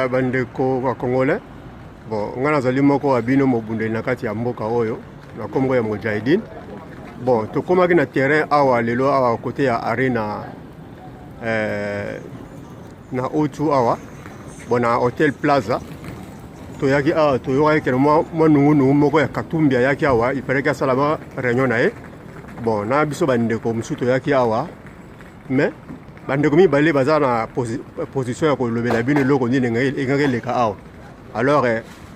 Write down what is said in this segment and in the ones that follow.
bandeko ba congolais. Bon, ngana zali moko abino mobundeli na kati ya mboka oyo na kombo ya Mujahideen. Bon, tokomaki na terrain awa lelo awa côté ya arena na Otu awa. Bon, na Hotel Plaza. Toyaki awa toyaki ke mo nungu moko ya Katumbi yaki awa, il fallait que ça là réunion na e. Bon, na biso bandeko musu toyaki awa. Mais bandeko mi balé baza na position ya ko lobela bino loko ni ngenge leka awa. Alors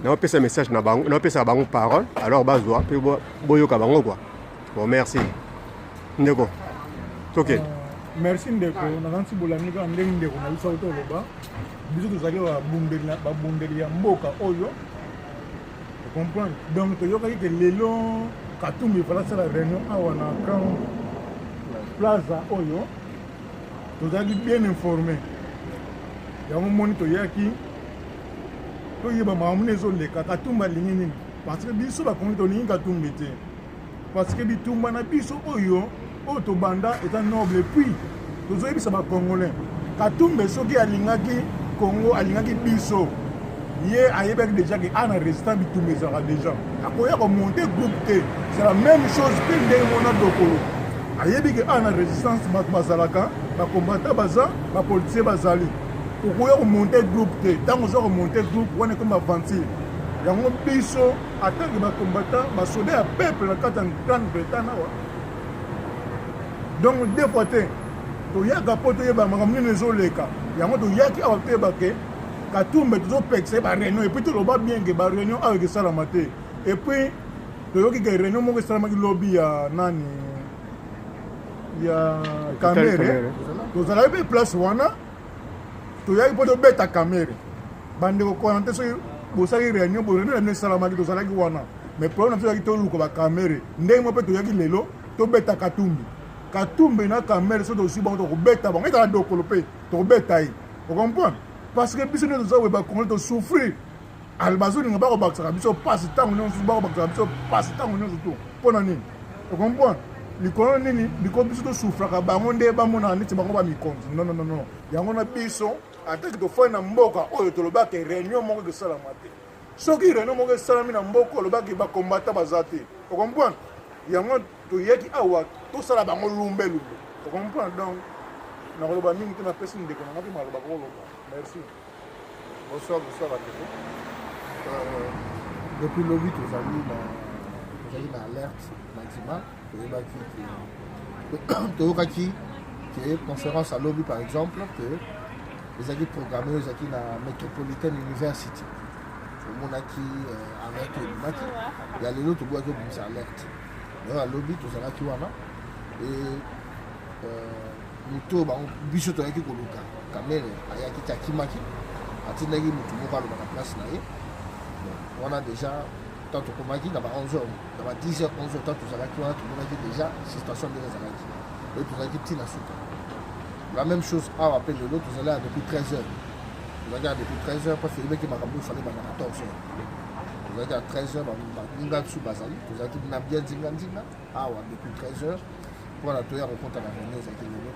na opesa message na bango, na opesa bango parole, alors bazwa pe boyoka bango quoi. Bon, merci. Ndeko. OK. Merci ndeko, na kanti bolani ka ndenge ndeko na biso auto loba. Biso tozali ba bundeli ya mboka oyo. Tu comprends? Donc toyoka ke lelo Katumbi fala sala réunion awa na camp Plaza oyo. Tozali bien informé. Ya moni toyaki toyeba maamune zo leka Katumba lingi nini parce que biso ba kongi to lingi Katumbi te parce que bitumba na biso oyo to banda est noble puis tozoyebisa ba congolais Katumba soki alingaki Congo alingaki biso ye ayebaki déjà que ana résistant bitumba ezaka déjà akoya ko monter groupe T c'est la même chose que ndenge mona dokolo ayebi que ana résistance bazalaka ba combattant baza ba policier bazali okoya monter groupe T tant ozo monter groupe on est comme aventure yango biso atangi ba combattant ba soldat ya peuple na kata Grande-Bretagne wa donc deux fois te to yaka poto yeba makamni nezo leka yango to yaki awa te ba ke Katumba tozo pexer ba réunion et puis to loba bien que ba réunion avec ça la maté et puis to yoki que réunion mo que ça ma lobby ya nani ya Kamere to zala be place wana toyaki po tobeta Kamere bandeko konante soki bosaki réunion na esalamaki tozalaki wana mais problème na biso yaki toluka bakamere ndenge mo mpe toyaki lelo tobeta Katumbi na Kamere so tosi bango tokobeta bango etala dokolo mpe tokobeta ye ocomprendre parce que biso nde toza weba congolais tosouffrir bazolinga bakobakisaka biso pasi ntango nyonso bakobakisaka biso pasi ntango nyonso to mpo na nini ocomprendre likolo nini liko biso tosouffraka bango nde bamonaka neti bango bamikonzi non yango na biso ataki tofai na mboka oyo tolobaki réunion moko esalama te soki réunion moko esalami na mboka olobaki bakombata baza te ocomprendre yango toyeki awa tosala bango lumbelumbe ocomprendre donc nakoloba mingi te napesi ndeko nanga mpe maloba kokoloba merci. Bonsoir bandeko. Depuis lobi tozali na alerte maximale toyokaki ke conférence à lobby par exemple que ezalaki programme ezalaki na Metropolitan University omonaki alerte ebimaki ya lelo tobwaki obimisa alerte oyo alobi tozalaki wana e moto bango biso toyaki koluka Kamere ayaki ti akimaki atindaki motu moko aloba na place na ye wana déjà tant tokomaki na ba 11h na ba 10h 11h tant tozalaki wana tomonaki déjà situation ndenge ezalaki oyo tozalaki ntina suka. La même chose à rappel de l'autre, vous allez depuis 13h. Vous allez depuis 13h, parce que il fallait 14h. Vous allez à 13h, vous allez à bien Zinga, ah ouais, depuis 13h, pour la toile rencontre à la réunion,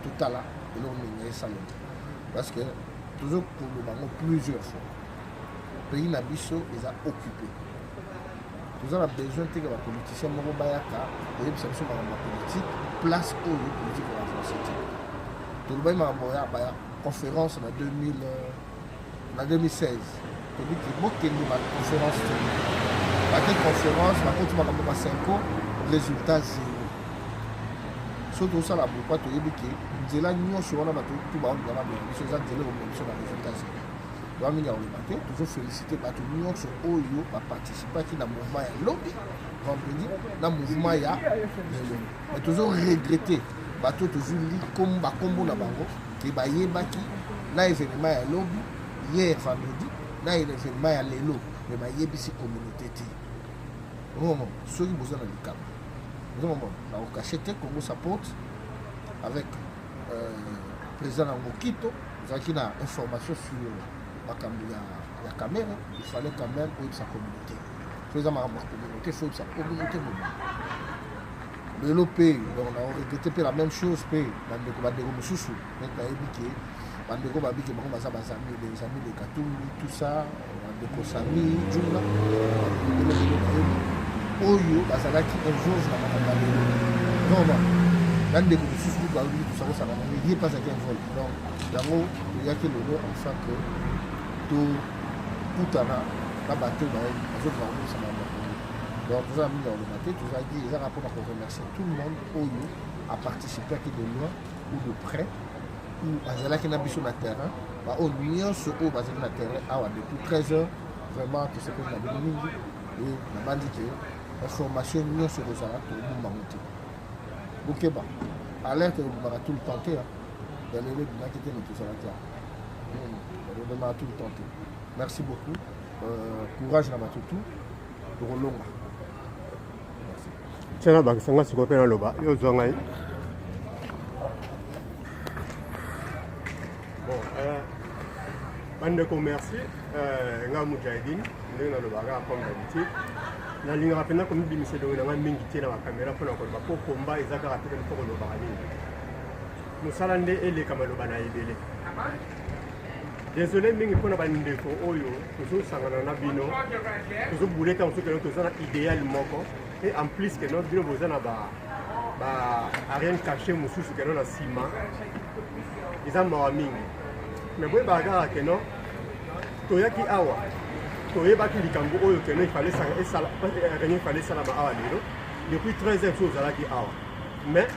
tout à l'heure, et l'on est salon. Parce que toujours pour le moment, plusieurs fois, le pays Nabiso les a occupés. Nous avons besoin de la politicien Mogobayaka, et les politique, place où les politiques vont avancer. Tout le monde a une conférence en 2016. Il dit qu'il y a une conférence. Laquelle conférence, par contre, il y a 5 ans, résultat zéro. Surtout ça, pourquoi tu dis que nous avons tout le monde tout le monde résultat zéro. Nous avons toujours félicité tout le monde qui a participé à le mouvement de lobby. Vendredi, dans le mouvement, il y a mais toujours regretté. Bato toujours li comme bakombo na bango ke bayebaki na événement ya lobby hier vendredi na événement ya lelo mais bayebisi communauté te vraiment soki boza na likambo vraiment na okachete Congo support avec président na Mokito zaki na information sur makambo ya Kamere il fallait quand même que sa communauté président ma communauté faut sa communauté le pays, on a regretté la même chose, mais on a dit que bandeko babiki bango baza bazami les amis de Katumbi tout ça bandeko Sami Djunga oyo bazalaki un jour na makambo lelo non non bandeko mosusu baolingi tosako saka nango ye pas aki un vol donc yango oyaki lelo enfin que tokutana na bato bazoka komosana na makolo donc toza mingi ya oloba te tozalaki ezaka mpona koremercier tout le monde oyo a participé aki de loin ou de près ou bazalaki na biso na terrain baoyo nyonso oyo bazali na terrain awa depuis 13 heures vraiment tosepeli na bino mingi e nabandi ke information nyonso kozala tobumbango te bokeba alerte obumaka tout le temps te ya lelo ebimaki te me tozalaki awa obumaka tout le temps te merci beaucoup courage na batutu tokolonga tiana bakisanga sikoyo mpe naloba yo ozwa ngai bon bandeko merci nga mujahidine ndenge nalobaka comme d'habitude nalingaka mpenza komibimisa elongo nanga mingi te na bakamera mpona koloba mpo komba eza kaka te mpo kolobaka nini mosala nde eleka maloba na ebele désolé mingi mpona bandeko oyo tozosangana na bino tozobule ntango soki toza na idéal moko et en plus que no bino boza na rien caché mosusu keno na nsima eza mawa mingi mais boyebaka kaka keno toyaki awa toyebaki likambo oyo keno réunion efale esalama awa lelo depuis 13 heures so ozalaki awa mais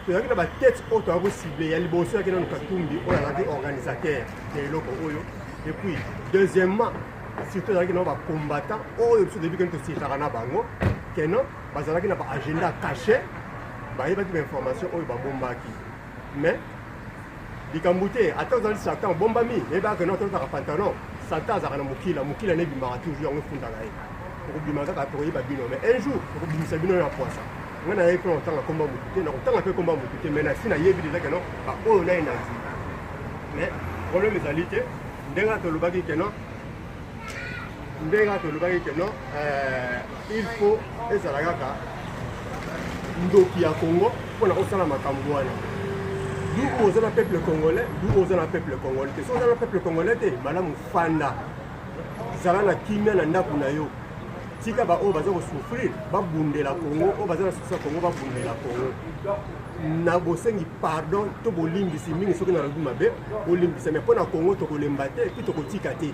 toyaki na batete oyo toyaki kocible ya liboso yaki nano Katumbi oyo azalaki organisateur ya eloko oyo et puis deuxièmement surtout ezalaki nao bacombattant oyo biso debi keno tosirtaka na bango keno bazalaki na baagenda caché bayebaki bainformation oyo babombaki mais likambo te ata ozali satan obombami yebaka keno totaka pantalon satan azalaka na mokila nebimaka toujours yango efundaka ye okobima kaka tokoyeba bino mais un jour okobimisa bino na poisa nga nayebi mpe na kotanga komba motu te na kotanga mpe komba motu te mais nasi nayebi deja keno baoyo naye na nzima mais problème ezali te ndenge tolobaki keno il faut ezala kaka ndoki ya Congo mpona kosala makambo wana du oza na peuple congolais du oza na peuple congolais te so oza na peuple congolais te malamu fanda zala na kimia na ndako na yo tika baoyo baza kosouffrir babundela Congo oyo baza na susa Congo babundela Congo na bosengi pardon to bolimbisi mingi soki na lobi mabe bolimbisa mais mpona Congo tokolemba te puis tokotika te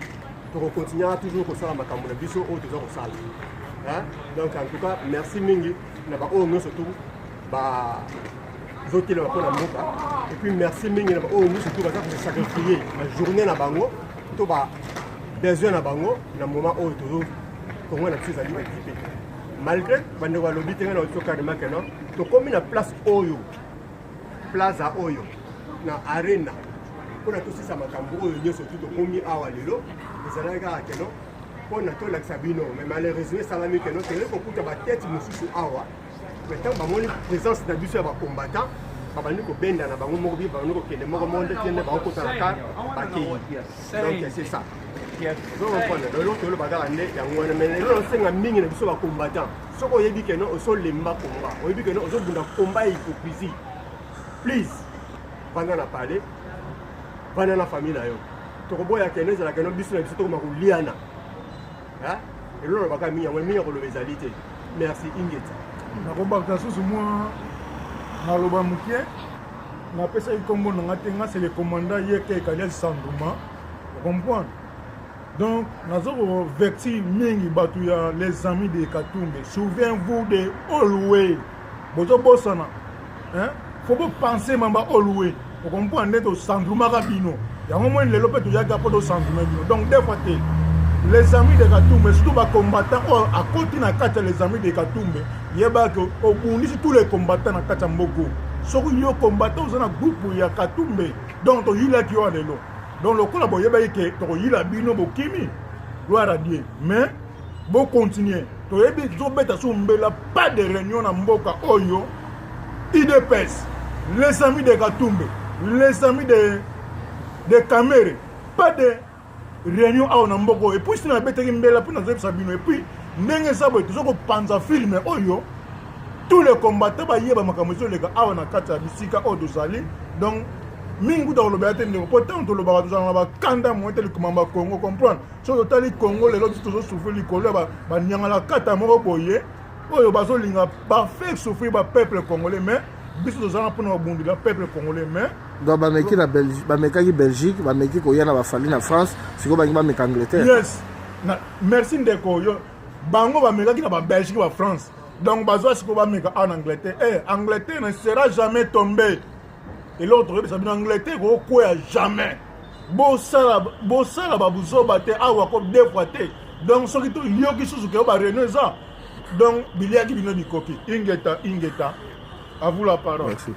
tokokontinuera toujours kosala makambo na biso oyo toza kosala donc en tout cas merci mingi na baoyo nyonso tu bazotelema mpona mboka et puis merci mingi na baoyo nyonso tu baza kosacrifie bajournée na bango to babesoin na bango na moment oyo tokongo na biso ezali occupé malgré bandeko balobi te ngai na oto carrément keno tokomi na place oyo plaza oyo na arena mpona tosisa makambo oyo nyonso tu tokomi awa lelo ezalaki kaka keno mpona tolakisa bino mais malheureusement esalami keno toyei kokuta batete mosusu awa mais ntango bamoni présence na biso ya bacombattant babandi kobenda na bango moko bi babandi kokende moko monde tiende bakokota na kar bakei donc c'est ça lelo tolobaka kaka nde yango wana mais lelo nasenga mingi na biso bacombattant soki oyebi keno ozolemba komba oyebi keno ozobunda komba ya hypocrisie please vanda na pale vanda na famille na yo tokoboya keno ezala keno biso na biso tokoma koliana elelo lobaka mingi yango mingi ya koloba ezali te merci ingeti nakobaka susu mwa naloba moke napesaki nkombo nanga te nga c'est le commandant yeke ekaliasi sanduma ocomprendre donc nazo kovexi mingi bato ya les amis de Katumbi souviens-vous de Olwe bozobosana faut bopense mamba Olwe ocomprendre nde tosandumaka bino yango moi lelo mpe toyaka mpo tosanduma bino donc des fois te les amis de Katumbi surtout bacombattant oyo akoti na kati ya les amis de Katumbi yebaka obundisi tous les combattants na kati ya mboko soki yo combattant oza na groupe ya Katumbi donc toyilaki yo lelo donc lokola boyebaki ke tokoyila bino bokimi gloire à Dieu mais bocontinue toyebi tozobeta so mbela pas de réunion na mboka oyo IDPS les amis de Katumbi les amis de Kamere pas de réunion awa na mboko et puis sina beteki mbela mpo nazebisa bino et puis ndenge eza boye toza kopanza filme oyo tous les combattants bayeba makambo ezoleka awa na kati ya bisika oyo tozali donc mingi kuta koloba te ndeko pourtant tolobaka tozala na bakanda moye te likoma bakongo comprendre soki totali kongo lelo biso tozosouffrir likolo ya banyangala kata moko boye oyo bazolinga bafaire souffrir bapeuple congolais mais biso tozala mpona babundela peuple congolais mais donc bameki na Belgique bamekaki Belgique bameki koya na bafali na France sikoyo bangi bameka Angleterre yes merci ndeko oyo bango bamekaki na babelgique bafrance donc bazwa sikoyo bameka en Angleterre Angleterre ne sera jamais tombé et l'autre ça bien Angleterre kokoya jamais bosala babuzoba te awa ko deux fois te donc soki to yoki susu ke ba reno eza donc biliaki bino bikoki ingeta à vous la parole. Merci.